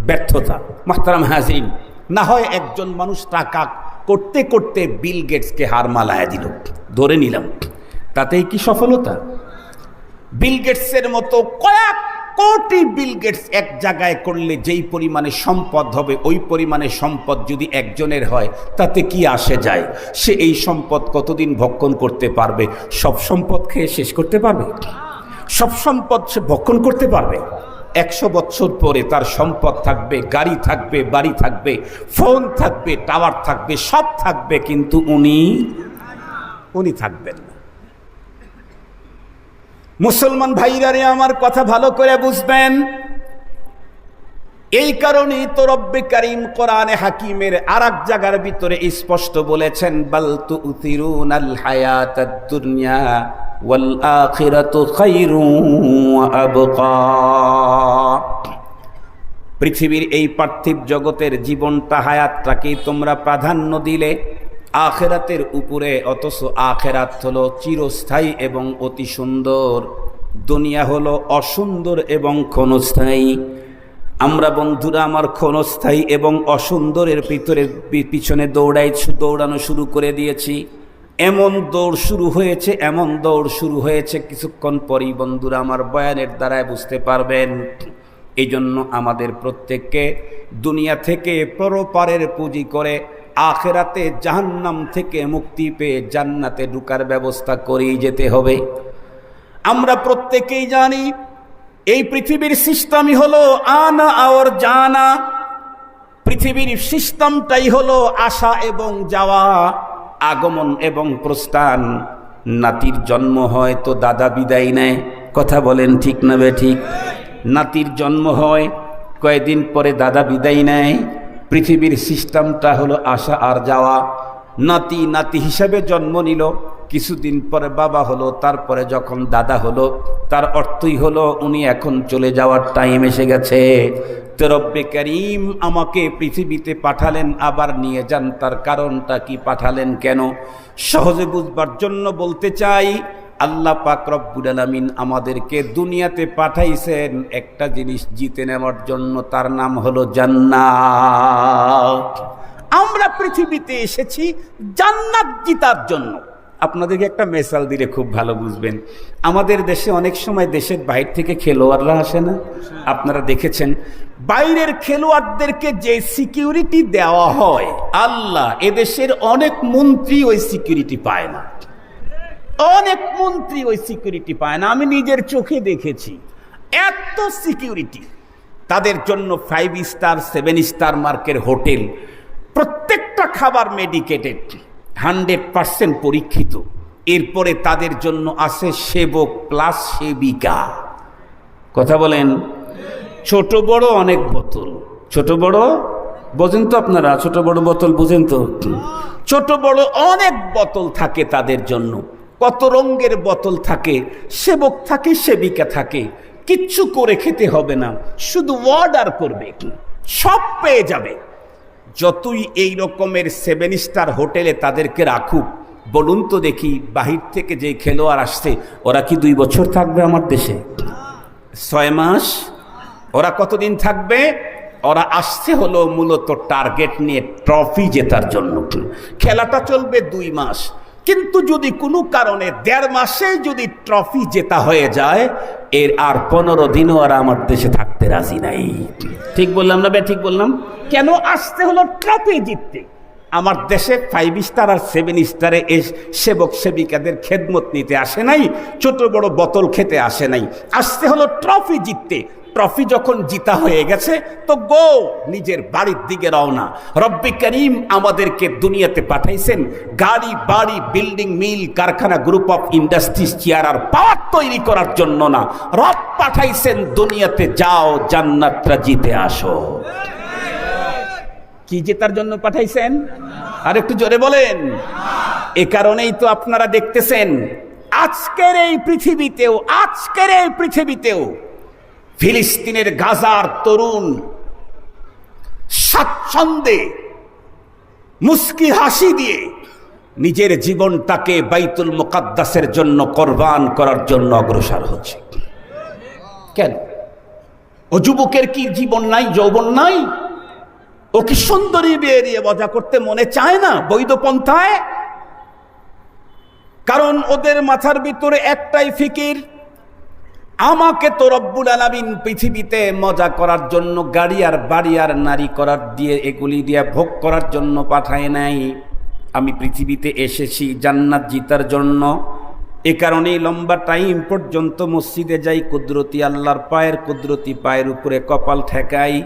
ব্যর্থতা। মুহতারাম হাজিরিন, না হয় একজন মানুষ টাকা করতে করতে বিল গেটসকে হার মালায়া দিল, ধরে নিলাম, তাতেই কি সফলতা? বিল গেটসের মতো কয়েক কোটি বিল গেটস এক জায়গায় করলে যেই পরিমাণে সম্পদ হবে, ওই পরিমাণে সম্পদ যদি একজনের হয় তাতে কি আসে যায়? সে এই সম্পদ কতদিন ভক্ষণ করতে পারবে? সব সম্পদ খেয়ে শেষ করতে পারবে? সব সম্পদ সে ভক্ষণ করতে পারবে? 100 বছর পরে তার সম্পদ থাকবে, গাড়ি থাকবে, বাড়ি থাকবে, ফোন থাকবে, টাওয়ার থাকবে, সব থাকবে, কিন্তু উনি থাকবেন না। মুসলমান ভাইরা রে, আমার কথা ভালো করে বুঝবেন। এই কারণেই তো রব্বে কারীম কোরআনে হাকিমের আরেক জায়গার ভিতরে স্পষ্ট বলেছেন, বাল তু'থিরুনাল হায়াতাদ দুনিয়া ওয়াল আখিরাতু খায়রুন ওয়া আবকা। পৃথিবীর এই পার্থিব জগতের জীবনটা, হায়াতটাকেই তোমরা প্রাধান্য দিলে আখেরাতের উপরে, অথচ আখেরাত হলো চিরস্থায়ী এবং অতি সুন্দর, দুনিয়া হলো অসুন্দর এবং ক্ষণস্থায়ী। আমরা বন্ধুরা আমার ক্ষণস্থায়ী এবং অসুন্দরের পিছনে দৌড়ানো শুরু করে দিয়েছি। এমন দৌড় শুরু হয়েছে কিছুক্ষণ পরেই বন্ধুরা আমার বয়ানের দ্বারায় বুঝতে পারবেন। এই জন্য আমাদের প্রত্যেককে দুনিয়া থেকে পরপারের পুঁজি করে আখেরাতে জাহান্নাম থেকে মুক্তি পেয়ে জান্নাতে ঢুকার ব্যবস্থা করেই যেতে হবে। আমরা প্রত্যেকেই জানি এই পৃথিবীর সিস্টেমই হলো আনা আর জানা। পৃথিবীর সিস্টেমটাই হলো আসা এবং যাওয়া, আগমন এবং প্রস্থান। নাতির জন্ম হয় তো দাদা বিদায় নেয়, কথা বলেন ঠিক না বেঠিক? নাতির জন্ম হয়, কয়েকদিন পরে দাদা বিদায় নেয়। পৃথিবীর সিস্টেমটা হলো আসা আর যাওয়া। নাতি হিসাবে জন্ম নিল, কিছুদিন পরে বাবা হলো, তারপরে যখন দাদা হলো, তার অর্থই হলো উনি এখন চলে যাওয়ার টাইম এসে গেছে। তো রব্বে কারীম আমাকে পৃথিবীতে পাঠালেন, আবার নিয়ে যান, তার কারণটা কি, পাঠালেন কেন? সহজে বুঝবার জন্য বলতে চাই, আল্লাহ পাক রব্বুল আলামিন আমাদেরকে দুনিয়াতে পাঠাইছেন একটা জিনিস জিতে নেওয়ার জন্য, তার নাম হলো জান্নাত। আমরা পৃথিবীতে এসেছি জান্নাত জিতার জন্য। আপনাদেরকে একটা মেসাল দিলে খুব ভালো বুঝবেন। আমাদের দেশে অনেক সময় দেশের বাইরে থেকে খেলোয়াড়রা আসে না, আপনারা দেখেছেন। বাইরের খেলোয়াড়দেরকে যে সিকিউরিটি দেওয়া হয়, আল্লাহ, এদেশের অনেক মন্ত্রী ওই সিকিউরিটি পায় না। অনেক মন্ত্রী ওই সিকিউরিটি পায় না, আমি নিজের চোখে দেখেছি। এত সিকিউরিটি তাদের জন্য, 5 স্টার 7 স্টার মার্কের হোটেল, প্রত্যেকটা খাবার মেডিকেটেড, 100% পরীক্ষিত। এরপরে তাদের জন্য আছে সেবক প্লাস সেবিকা। কথা বলেন, ছোট বড় অনেক বোতল, ছোট বড় বোঝেন তো আপনারা, ছোট বড় বোতল বুঝেন তো, ছোট বড় অনেক বোতল থাকে তাদের জন্য। কত রঙের বোতল থাকে, সেবক থাকে, সেবিকা থাকে। কিচ্ছু করে খেতে হবে না, শুধু অর্ডার করবে, সব পেয়ে যাবে। যতই এই রকমের 7 স্টার হোটেলে তাদেরকে রাখুক, বলুন তো দেখি, বাহির থেকে যে খেলোয়াড় আসছে ওরা কি 2 বছর থাকবে আমার দেশে? 6 মাস? ওরা কতদিন থাকবে? ওরা আসছে হলো মূলত টার্গেট নিয়ে ট্রফি জেতার জন্য। খেলাটা চলবে 2 মাস, কিন্তু যদি কোনো কারণে 1.5 মাসে যদি ট্রফি জেতা হয়ে যায়, এর আর 15 দিনও আর আমার দেশে থাকতে রাজি নাই। ঠিক বললাম না? ঠিক বললাম? কেন আসতে হলো? ট্রফি জিততে। আমার দেশে 5 স্টার আর 7 স্টারে সেবক সেবিকাদের খেদমত নিতে আসে নাই, ছোট বড় বোতল খেতে আসে নাই, আসতে হলো ট্রফি জিততে। ট্রফি যখন জিতা হয়ে গেছে তো গো নিজের বাড়ির দিকে রওনা। রব্বে করিম আমাদেরকে দুনিয়াতে পাঠাইছেন গাড়ি বাড়ি বিল্ডিং মিল কারখানা গ্রুপ অফ ইন্ডাস্ট্রিজ চেয়ার আর পাওয়ার তৈরি করার জন্য না, রব পাঠাইছেন দুনিয়াতে যাও জান্নাতটা জিতে আসো। কি জেতার জন্য পাঠাইছেন? আর একটু জোরে বলেন। এ কারণেই তো আপনারা দেখতেছেন আজকের এই পৃথিবীতেও ফিলিস্তিনের গাজার তরুণ স্বাচ্ছন্দ্যে মুস্কি হাসি দিয়ে নিজের জীবনটাকে বাইতুল মুকাদ্দাসের জন্য কোরবান করার জন্য অগ্রসর হচ্ছে। কেন? ও যুবকের কি জীবন নাই, যৌবন নাই? ও কি সুন্দরী বিয়ে দিয়ে মজা করতে মনে চায় না বৈধ পন্থায়? কারণ ওদের মাথার ভিতরে একটাই ফিকির, আমাকে তো রব্বুল আলামিন পৃথিবীতে মজা করার জন্য, গাড়ি আর বাড়ি আর নারী করার দিয়ে, এগুলি দিয়ে ভোগ করার জন্য পাঠায় নাই। আমি পৃথিবীতে এসেছি জান্নাত জিতার জন্য। এ কারণেই লম্বা টাইম পর্যন্ত মসজিদে যাই, কুদরতি আল্লাহর কুদরতি পায়ের উপরে কপাল ঠেকাই।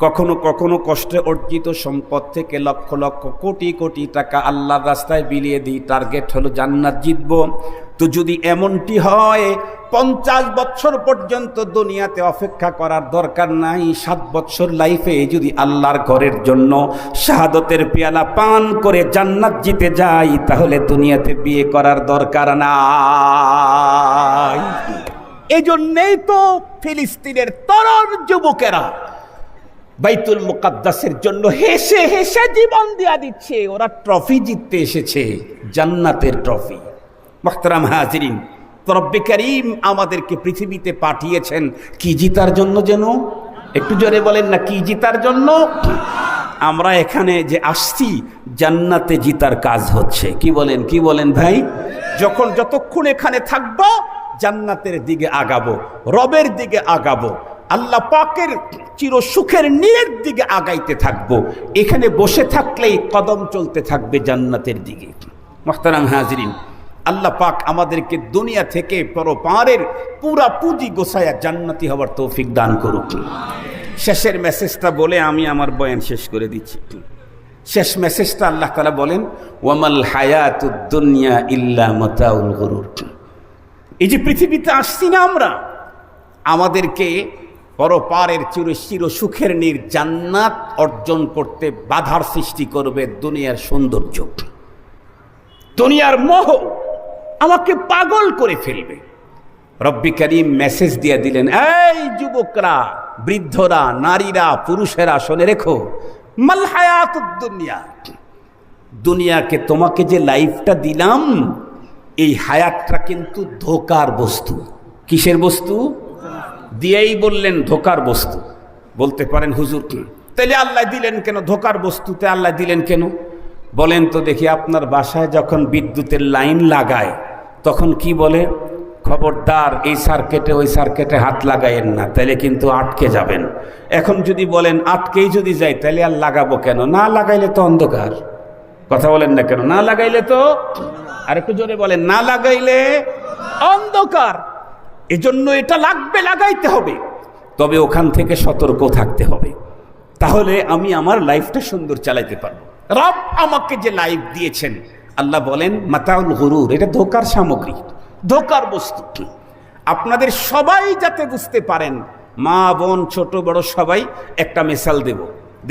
কখনো কখনো কষ্টে অর্জিত সম্পদ থেকে লক্ষ লক্ষ কোটি কোটি টাকা আল্লাহর রাস্তায় বিলিয়ে দিই, টার্গেট হলো জান্নাত জিতব। তো যদি এমনটি হয় 50 বছর পর্যন্ত দুনিয়াতে অপেক্ষা করার দরকার নাই। 7 বছর লাইফে যদি আল্লাহর ঘরের জন্য শাহাদতের পেয়ালা পান করে জান্নাত জিতে যাই, তাহলে দুনিয়াতে বিয়ে করার দরকার নাই। এজন্যই তো ফিলিস্তিনের তরুণ যুবকেরা বাইতুল মুকাদ্দাসের জন্য হেসে হেসে জীবন দিয়া দিচ্ছে। ওরা ট্রফি জিততে এসেছে, জান্নাতের ট্রফি। মুহতারাম হাজিরিন, রব্বে করিম আমাদেরকে পৃথিবীতে পাঠিয়েছেন কি জিতার জন্য? যেন একটু জোরে বলেন না, কি জিতার জন্য? আমরা এখানে যে আসছি জান্নাতে জিতার কাজ হচ্ছে। কি বলেন ভাই? যতক্ষণ এখানে থাকবো জান্নাতের দিকে আগাবো, রবের দিকে আগাবো, আল্লাহ পাকের চির সুখের নীড়ের দিকে আগাইতে থাকবো। এখানে বসে থাকলেই কদম চলতে থাকবে জান্নাতের দিকে। মুহতারাম হাজিরিন, আল্লাহ পাক আমাদেরকে দুনিয়া থেকে পরপারের পুরা পুঁজি গোছায়া জান্নাতি হওয়ার তৌফিক দান করুক। শেষের মেসেজটা বলে আমি আমার বয়ান শেষ করে দিচ্ছি। শেষ মেসেজটা আল্লাহ তাআলা বলেন, ওয়ামাল হায়াতুদ দুনিয়া ইল্লা মাতাউল গুরুর। এই যে পৃথিবীতে আসছি না আমরা, আমাদেরকে পরপারের চির সুখের জান্নাত অর্জন করতে বাধার সৃষ্টি করবে দুনিয়ার সৌন্দর্য, দুনিয়ার মোহ আমাকে পাগল করে ফেলবে। রব্বি করিম মেসেজ দিয়ে দিলেন, এই যুবকরা, বৃদ্ধরা, নারীরা, পুরুষেরা, শুনে রেখো, মাল হায়াতুদ দুনিয়া, দুনিয়াকে তোমাকে যে লাইফটা দিলাম, এই হায়াতটা কিন্তু ধোকার বস্তু। কিসের বস্তু? দিয়েই বললেন ধোকার বস্তু। বলতে পারেন হুজুর কি তাহলে আল্লাহ দিলেন কেন? ধোকার বস্তুতে আল্লাহ দিলেন কেন? বলেন তো দেখি, আপনার বাসায় যখন বিদ্যুতের লাইন লাগায় তখন কি বলে? খবরদার এই সার্কিটে ওই সার্কিটে হাত লাগাইয়েন না, তাহলে কিন্তু আটকে যাবেন। এখন যদি বলেন আটকেই যদি যাই, তাহলে আর লাগাবো কেন? না লাগাইলে তো অন্ধকার। কথা বলেন না কেন? না লাগাইলে তো, আর একটু জোরে বলেন, না লাগাইলে অন্ধকার। এজন্য এটা লাগবে, লাগাইতে হবে। তবে ওখান থেকে সতর্ক থাকতে হবে, তাহলে আমি আমার লাইফটা সুন্দর চালাইতে পারবো। রব আমাকে যে লাইফ দিয়েছেন, আল্লাহ বলেন মাতাউল গুরুর, এটা ধোকার সামগ্রী, ধোকার বস্তু। আপনাদের সবাই যাতে বুঝতে পারেন, মা বোন ছোট বড় সবাই, একটা মিসাল দেব,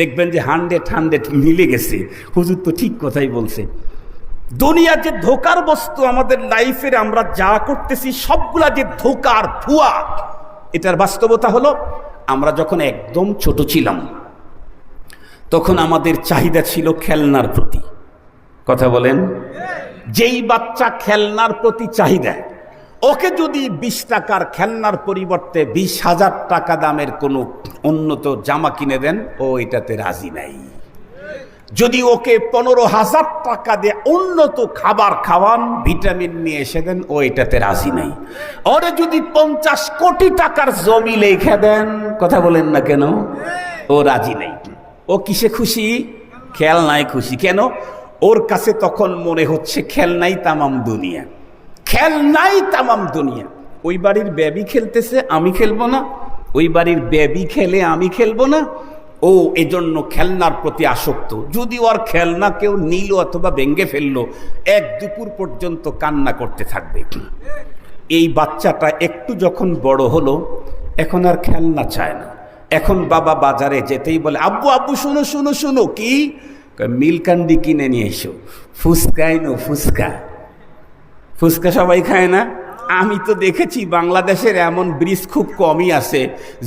দেখবেন যে 100 মিলে গেছে। হুজুর তো ঠিক কথাই বলছে। দুনিয়া যে ধোকার বস্তু, আমাদের লাইফের আমরা যা করতেছি সবগুলা যে ধোকার ভুয়া, এটার বাস্তবতা হলো, আমরা যখন একদম ছোট ছিলাম তখন আমাদের চাহিদা ছিল খেলনার প্রতি। কথা বলেন, যেই বাচ্চা খেলনার প্রতি চাহিদা, ওকে যদি 20 টাকার খেলনার পরিবর্তে 20,000 টাকা দামের কোনো উন্নত জামা কিনে দেন, ও এটাতে রাজি নাই। যদি ওকে 15,000 টাকা দিয়ে উন্নত খাবার খাওয়ান, ভিটামিন নিয়ে এসে দেন, ও এটাতে রাজি নাই। ওরে যদি 50 কোটি টাকার জমি লিখে দেন, কথা বলেন না কেন, ও রাজি নাই। ও কিসে খুশি? খেলনায় খুশি। কেন? ওর কাছে তখন মনে হচ্ছে খেলনাই তামাম দুনিয়া, খেলনাই তামাম দুনিয়া। ওই বাড়ির বেবি খেলতেছে, আমি খেলবো না? ওই বাড়ির বেবি খেলে, আমি খেলবো না? ও এজন্য খেলনার প্রতি আসক্ত। যদি ওর খেলনা কেউ নিল অথবা ভেঙে ফেললো, এক দুপুর পর্যন্ত কান্না করতে থাকবে। এই বাচ্চাটা একটু যখন বড় হলো, এখন আর খেলনা চায় না। এখন বাবা বাজারে যেতেই বলে, আব্বু আব্বু শুনো শুনো শুনো। কি? মিল্কান্ডি কিনে নিয়ে এসো। ফুচকা এনো, ফুচকা। ফুচকা সবাই খায় না? আমি তো দেখেছি বাংলাদেশের এমন ব্রিজ খুব কমই আছে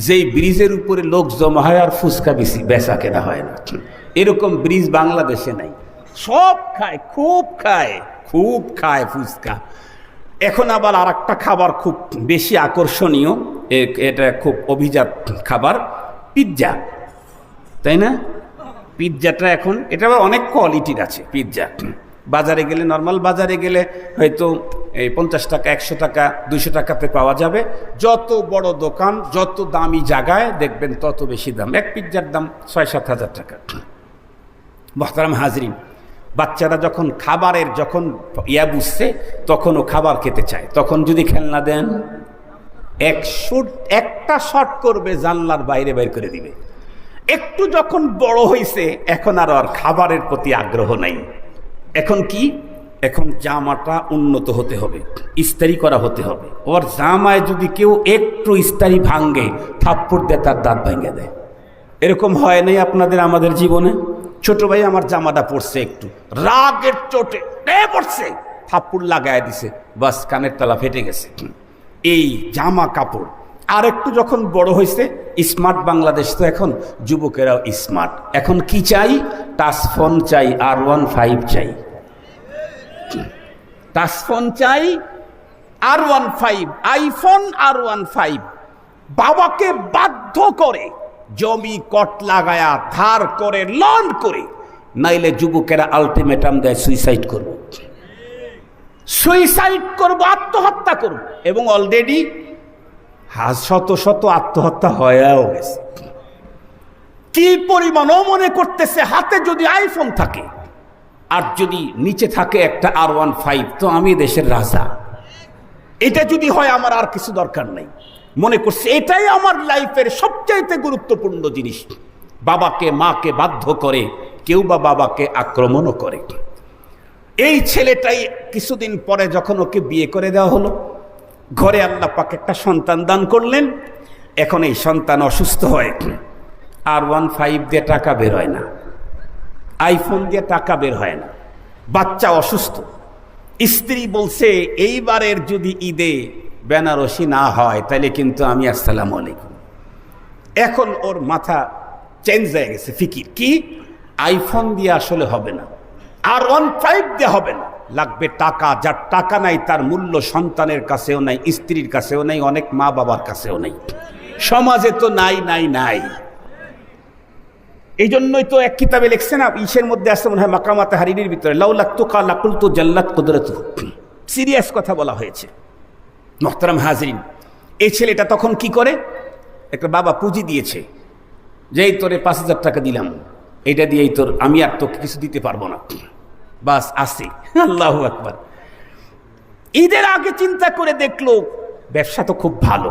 যেই ব্রিজের উপরে লোক জমা হয় আর ফুচকা বেশি বেচা কেনা হয় না। এরকম ব্রিজ বাংলাদেশে নাই। সব খায়, খুব খায়, খুব খায় ফুচকা। এখন আবার আর একটা খাবার খুব বেশি আকর্ষণীয়, এটা খুব অভিজাত খাবার, পিৎজা। তাই না? পিৎজাটা এখন, এটা আবার অনেক কোয়ালিটির আছে পিৎজা। বাজারে গেলে, নর্মাল বাজারে গেলে হয়তো এই 50 টাকা, 100 টাকা, 200 টাকাতে পাওয়া যাবে। যত বড় দোকান, যত দামি জায়গায় দেখবেন তত বেশি দাম। এক পিৎজার দাম 6-7 হাজার টাকা। মোহতারাম হাজরিন, বাচ্চারা যখন খাবারের যখন বুঝছে, তখন ও খাবার খেতে চায়। তখন যদি খেলনা দেন, একটা শট করবে, জানলার বাইরে বের করে দিবে। একটু যখন বড় হয়েছে, এখন আর খাবারের প্রতি আগ্রহ নাই। এখন কি? এখন জামাটা উন্নত হতে হবে, ইস্তারি করা হতে হবে। ওর জামায় যদি কেউ একটু ইস্তারি ভাঙ্গে, থাপ্পড় দিয়ে তার দাঁত ভেঙে দেয়। এরকম হয় নাই আপনাদের আমাদের জীবনে? ছোট ভাই আমার জামাটা পড়ছে, একটু রাগের চোটে পড়ছে, থাপ্পড় লাগায় দিছে, বাস কানের তলা ফেটে গেছে। এই জামা কাপড়। আর একটু যখন বড় হয়েছে, স্মার্ট বাংলাদেশ তো এখন, যুবকেরাও স্মার্ট। এখন কি চাই? টাচ ফোন চাই, R15 চাই, টাচ ফোন চাই, R15, আইফোন R15। বাবাকে বাধ্য করে জমি কট লাগায়া ধার করে লোন করে, নাইলে যুবকেরা আলটিমেটাম দেয় সুইসাইড করব, সুইসাইড করব, আত্মহত্যা করব। এবং অলরেডি শত শত আত্মহত্যা হয়েও গেছে। কি পরিমাণ ও মনে করতেছে হাতে যদি আইফোন থাকে আর যদি নিচে থাকে একটা R15, তো আমি দেশের রাজা। এটা যদি হয় আমার আর কিছু দরকার নাই। মনে করছে এটাই আমার লাইফের সবচাইতে গুরুত্বপূর্ণ জিনিস। বাবাকে মাকে বাধ্য করে, কেউ বা বাবাকে আক্রমণও করে। এই ছেলেটাই কিছুদিন পরে যখন ওকে বিয়ে করে দেওয়া হলো, ঘরে আল্লাহ পাক একটা সন্তান দান করলেন। এখন এই সন্তান অসুস্থ হয়, R15 দিয়ে টাকা বের হয় না, আইফোন দিয়ে টাকা বের হয় না, বাচ্চা অসুস্থ। স্ত্রী বলছে এইবারের যদি ঈদে বেনারসি না হয় তাহলে কিন্তু আমি আসসালামু আলাইকুম। এখন ওর মাথা চেঞ্জ হয়ে গেছে, ফিকির কি আইফোন দিয়ে আসলে হবে না, R15 দিয়ে হবে না, লাগবে টাকা। যার টাকা নাই তার মূল্য সন্তানের কাছেও নাই, স্ত্রীর কাছেও নাই, অনেক মা বাবার কাছেও নাই, সমাজে তো নাই নাই নাই। এই জন্যই তো এক কিতাবে লিখছে না, ইসের মধ্যে আসছে মনে হয় মাকামাতে হারিরির ভিতরে, লাউলা তুকা লাকুলতু জাল্লাত কুদরতু। সিরিয়াস কথা বলা হয়েছে। মুহতারাম হাজরিন, এই ছেলেটা তখন কি করে, একটা বাবা পুঁজি দিয়েছে যে এই তোরে 5,000 টাকা দিলাম, এটা দিয়েই তোর, আমি আর তোকে কিছু দিতে পারবো না, বাস আসি। আল্লাহু আকবার। ঈদের আগে চিন্তা করে দেখলো ব্যবসা তো খুব ভালো,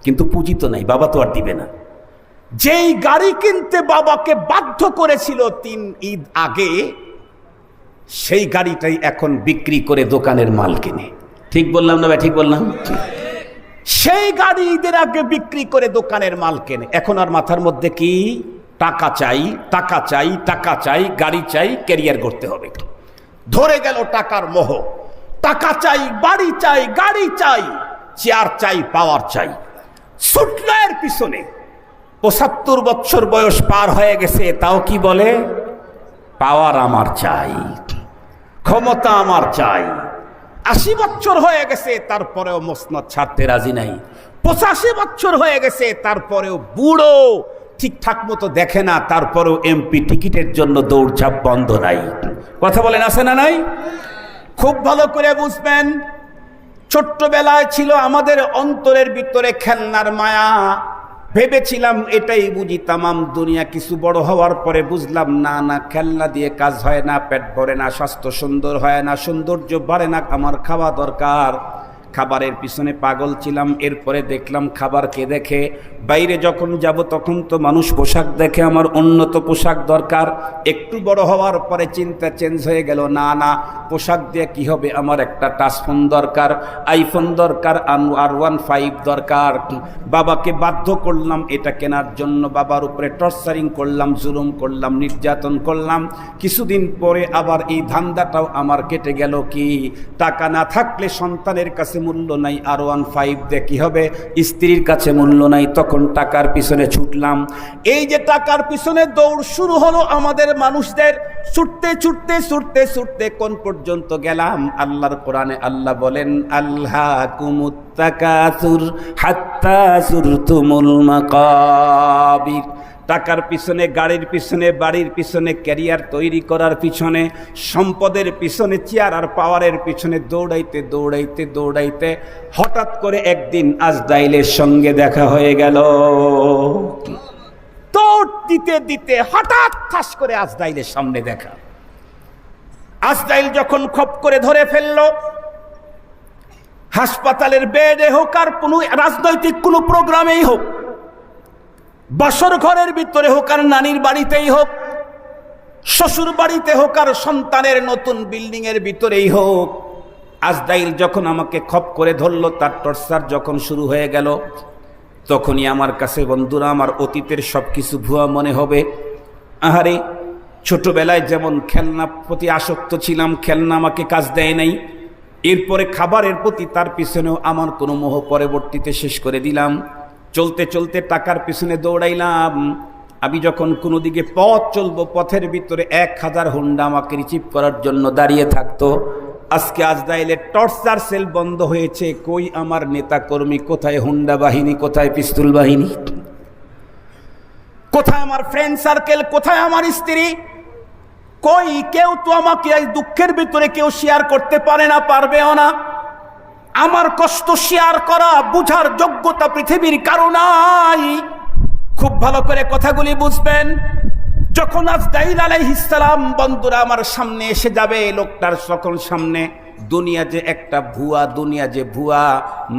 কিন্তু পুঁজি তো নাই, বাবা তো আর দিবে না। যেই গাড়ি কিনতে বাবাকে বাধ্য করেছিল 3 ঈদ আগে, সেই গাড়িটাই এখন বিক্রি করে দোকানের মাল কিনে। ঠিক বললাম না ভাই? ঠিক বললাম? সেই গাড়ি ঈদের আগে বিক্রি করে দোকানের মাল কেনে। এখন আর মাথার মধ্যে কি, টাকা চাই, টাকা চাই, টাকা চাই, গাড়ি চাই, ক্যারিয়ার করতে হবে। ধরে গেল টাকার মোহ। টাকা চাই, বাড়ি চাই, গাড়ি চাই, চেয়ার চাই, পাওয়ার চাই। ছুটল এর পিছনে। 75 বছর বয়স পার হয়ে গেছে, তাও কি বলে, পাওয়ার আমার চাই, ক্ষমতা আমার চাই। 80 বছর হয়ে গেছে, তারপরেও মসনদ ছাড়তে রাজি নাই। 85 বছর হয়ে গেছে, তারপরেও বুড়ো, ঠিকঠাক মতো দেখে না, তারপরেও এমপি টিকিটের জন্য দৌড়ঝাঁপ বন্ধ নাই। কথা বলেন, আছে না নাই? খুব ভালো করে বুঝবেন, ছোট্টবেলায় ছিল আমাদের অন্তরের ভিতরে খেলনার মায়া। ভেবেছিলাম এটাই বুঝি তামাম দুনিয়া। কিছু বড় হওয়ার পরে বুঝলাম না, না, খেলনা দিয়ে কাজ হয় না, পেট ভরে না, স্বাস্থ্য সুন্দর হয় না, সৌন্দর্য বাড়ে না, আমার খাওয়া দরকার। খাবারের পিছনে পাগল ছিলাম। এরপরে দেখলাম খাবার কে দেখে, বাইরে যখন যাব তখন তো মানুষ পোশাক দেখে, আমার উন্নত পোশাক দরকার। একটু বড় হওয়ার পরে চিন্তা চেঞ্জ হয়ে গেল, না না, পোশাক দিয়ে কি হবে, আমার একটা টাচ ফোন দরকার, আইফোন দরকার, R15 দরকার। বাবাকে বাধ্য করলাম এটা কেনার জন্য, বাবার উপরে টর্চারিং করলাম, জুলুম করলাম, নির্যাতন করলাম। কিছুদিন পরে আবার এই ধান্দাটাও আমার কেটে গেল। কি, টাকা না থাকলে সন্তানের কাছে মূল্য নাই, R15 দিয়ে কি হবে, স্ত্রীর কাছে মূল্য নাই, তখন টাকার পিছনে ছুটলাম। এই যে টাকার পিছনে দৌড় শুরু হলো আমাদের মানুষদের, ছুটতে ছুটতে ছুটতে ছুটতে কোন পর্যন্ত গেলাম? আল্লাহর কোরআনে আল্লাহ বলেন, আল্লাহকুমুত তাকাসুর হাত্তা যুরতুমুল মাকাবির। টাকার পিছনে, গাড়ির পিছনে, বাড়ির পিছনে, ক্যারিয়ার তৈরি করার পিছনে, সম্পদের পিছনে, চেয়ার আর পাওয়ারের পিছনে দৌড়াইতে দৌড়াইতে দৌড়াইতে হঠাৎ করে একদিন আজরাইলের সঙ্গে দেখা হয়ে গেল। দৌড় দিতে দিতে হঠাৎ ঠাস করে আজরাইলের সামনে দেখা। আজরাইল যখন খপ করে ধরে ফেলল, হাসপাতালের বেডে হোক আর কোনো রাজনৈতিক কোনো প্রোগ্রামেই হোক, বাসর ঘরের ভিতরে হোক আর নানির বাড়িতেই হোক, শ্বশুর বাড়িতে হোক আর সন্তানের নতুন বিল্ডিং এর ভিতরেই হোক, আজরাইল যখন আমাকে খপ করে ধরলো, তার টর্চার যখন শুরু হয়ে গেল, তখনই আমার কাছে বন্ধুরা আমার অতীতের সবকিছু ভুয়া মনে হবে। আহারে, ছোটবেলায় যেমন খেলনা প্রতি আসক্ত ছিলাম, খেলনা আমাকে কাজ দেয় নাই। এরপরে খাবারের প্রতি, তার পিছনেও আমার কোনো মোহ পরবর্তীতে শেষ করে দিলাম। চলতে চলতে টাকার পিছনে দৌড়াইলাম। আমি যখন কোনো দিকে পথ চলবো, পথের ভিতরে 1000 হুন্ডা আমাকে রিসিভ করার জন্য দাঁড়িয়ে থাকতো। আজকে আজরাইলের টর্চার সেল বন্ধ হয়েছে। কই আমার নেতা কর্মী, কোথায় হুন্ডা বাহিনী, কোথায় পিস্তুল বাহিনী, কোথায় আমার ফ্রেন্ড সার্কেল, কোথায় আমার স্ত্রী? কই, কেউ তো আমাকে এই দুঃখের ভিতরে কেউ শেয়ার করতে পারে না, পারবেও না। আমার কষ্ট শেয়ার করা, বুঝার যোগ্যতা পৃথিবীর কারো নাই। খুব ভালো করে কথাগুলি বুঝবেন। যখন আজরাইল আলাইহিস সালাম বন্ধুরা আমার সামনে এসে যাবে, লোকটার সকল সামনে, দুনিয়া যে একটা ভুয়া, দুনিয়া যে ভুয়া,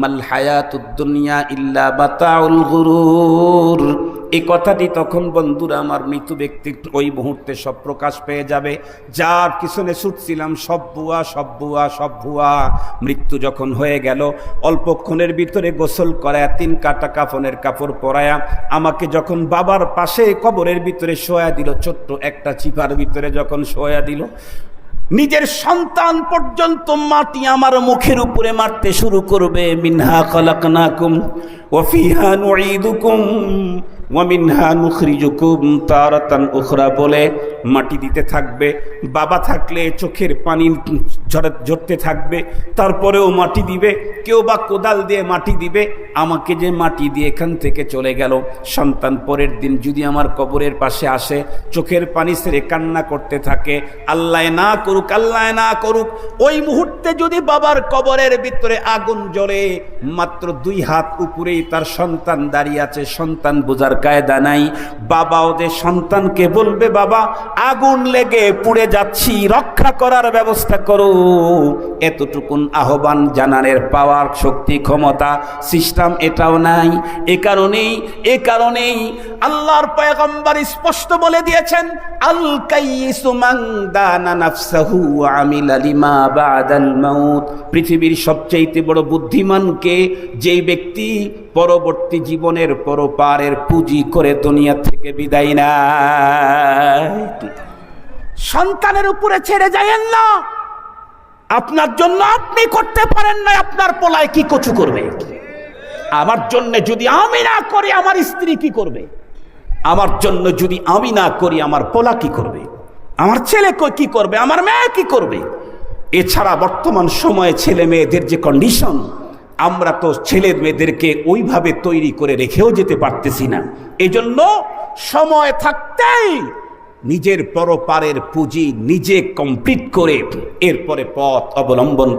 মাল হায়াতুদ দুনিয়া ইল্লা মাতাউল গুরুর, এই কথাটি তখন বন্ধুরা আমার মৃত্যু ব্যক্তি ওই মুহূর্তে সব প্রকাশ পেয়ে যাবে। যার পিছনে ছুটছিলাম সব ভুয়া, সব ভুয়া, সব ভুয়া। মৃত্যু যখন হয়ে গেল, অল্পক্ষণের ভিতরে গোসল করায়া, 3 কাটা কাফনের কাপড় পরায়া আমাকে যখন বাবার পাশে কবরের ভিতরে শোয়া দিল, ছোট্ট একটা চিপার ভিতরে যখন শোয়া দিল, নিজের সন্তান পর্যন্ত মাটি আমার মুখের উপরে মারতে শুরু করবে। মিনহা খালাকনাকুম ওয়া ফিহা নুঈদুকুম ওয়ামিনহা নুখরিজুকুম তারাতান উখরা বলে মাটি দিতে থাকবে। বাবা থাকলে চোখের পানি ঝরতে থাকবে, তারপরেও মাটি দিবে। কেউ বা কোদাল দিয়ে মাটি দিবে, আমাকে যে মাটি দিয়ে এখান থেকে চলে গেল, সন্তান পরের দিন যদি আমার কবরের পাশে আসে চোখের পানি ছেড়ে কান্না করতে থাকে, আল্লাহ না করুক, আল্লাহ না করুক, ওই মুহূর্তে যদি বাবার কবরের ভিতরে আগুন জ্বলে, মাত্র 2 হাত উপরেই তার সন্তান দাঁড়িয়ে আছে, সন্তান বোঝার কায়দা নাই। বাবা ওদের সন্তানকে বলবে, বাবা আগুন লেগে পুড়ে যাচ্ছি, রক্ষা করার ব্যবস্থা করো। এতটুকুন আহ্বান জানানোর পাওয়ার, শক্তি, ক্ষমতা, সিস্টেম এটাও নাই। এ কারণেই আল্লাহর পয়গম্বর স্পষ্ট বলে দিয়েছেন, আল কাইয়িসু মান দানা নাফসাহু ওয়া আমিলা লিমা বাদাল মাউত। পৃথিবীর সবচেয়ে বড় বুদ্ধিমান কে? যেই ব্যক্তি পরবর্তী জীবনের পরপারের পুঁজি করে দুনিয়া থেকে বিদায় নেয়। সন্তানের উপরে ছেড়ে যায়েন না। আপনার জন্য আপনি করতে পারেন না, আপনার পোলায় কি কচু করবে? আমার জন্য যদি আমি না করি আমার স্ত্রী কি করবে? আমার জন্য যদি আমি না করি আমার পোলা কি করবে? আমার ছেলে কি করবে? আমার মেয়ে কি করবে? এছাড়া বর্তমান সময়ে ছেলে মেয়েদের যে কন্ডিশন, আমরা তো ছেলে মেয়েদেরকে ওইভাবে তৈরি করে রেখেও যেতে পারতেছি না। এজন্য সময় থাকতেই নিজের পরপারের পুঁজি নিজে কমপ্লিট করে এরপরে পথ অবলম্বন,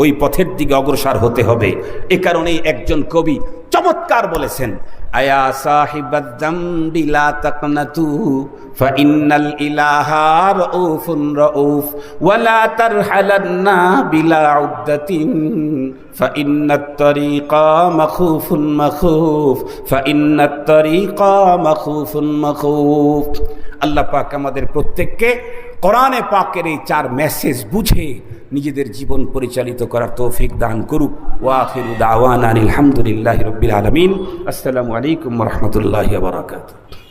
ওই পথের দিকে অগ্রসর হতে হবে। এ কারণেই একজন কবি চমৎকার বলেছেন, আয়া সাহিবাদ যামবি লা তাকনাতু ফাইন্নাল ইলাহা রাউফুন রাউফ ওয়া লা তারহালান্না বিলা উদ্দাতিন ফাইন্নাত তারিকা মাখুফুন মাখুফ ফাইন্নাত তারিকা মাখুফুন মাখুফ। আল্লাহ পাক আমাদের প্রত্যেককে কোরআনে পাকের এই 4 মেসেজ বুঝে নিজেদের জীবন পরিচালিত করার তৌফিক দান করুক। ওয়া আখিরু দাওয়ানা আলহামদুলিল্লাহি রাব্বিল আলামিন। আসসালামু আলাইকুম ওয়া রাহমাতুল্লাহি ওয়া বারাকাতুহু।